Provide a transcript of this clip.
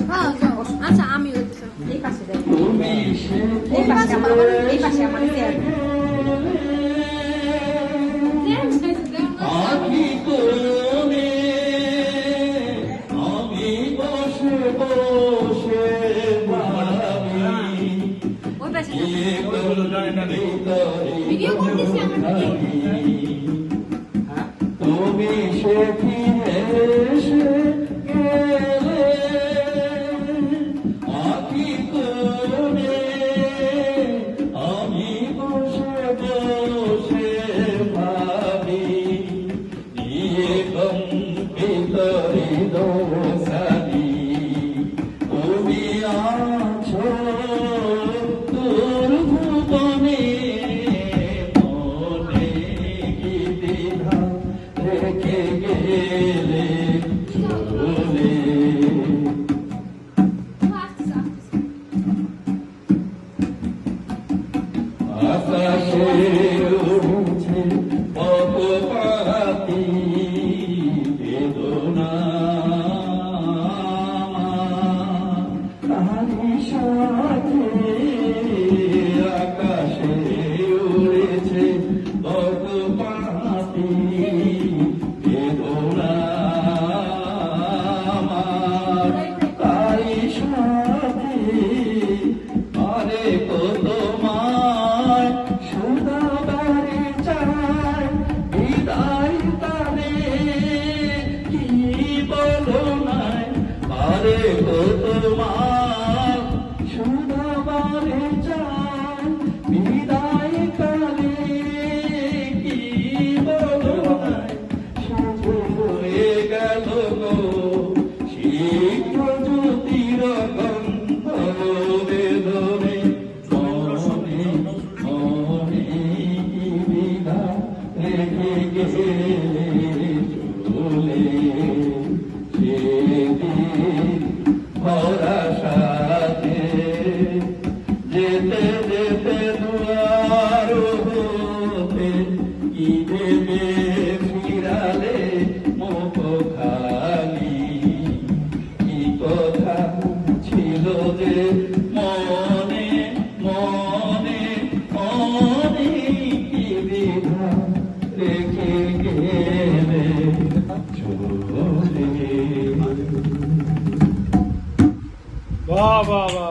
হ্যাঁ যাও। আচ্ছা আমি এই পাশে দেখ, এই পাশে আমার চেয়ার। আমি বসে বসে ওই পাশে ভিডিও করতেছি আমরা। তুমি সে ফিরে এসে গেলে আঁখি করে আমি বসে বসে ভাবি নিয়ে ভিতরে দোষালি তুমি আছো তোর ভুবনে মনে কি দ্বিধা রেখে গেলে চলে আকাশে উঠছে কত পাখি বেদনা তাহারি সাথে আকাশে উড়েছে কত পাখি বেদনা তারি সাথে আরে কত মায় সুদাবারে চায় বিদায় তারে কি বলো নাই আরে কত মায় সুদাবারে চায় বিদায় তারে কি বলো নাই শুধু হয়ে গেল গো শীঘ্র জ্যোতির গন্ধ বেদনে মনে মনে কি বিধা রেখে গেলে চলে সেদিন ভরা সাথে যেতে যেতে দুয়ার হতে কি দেবে ফিরালে মুখ খালি কি কথা ছিল যে মনে মনে মনে কি বিধা রেখে গেলে চলে বাহ বাহ বাহ।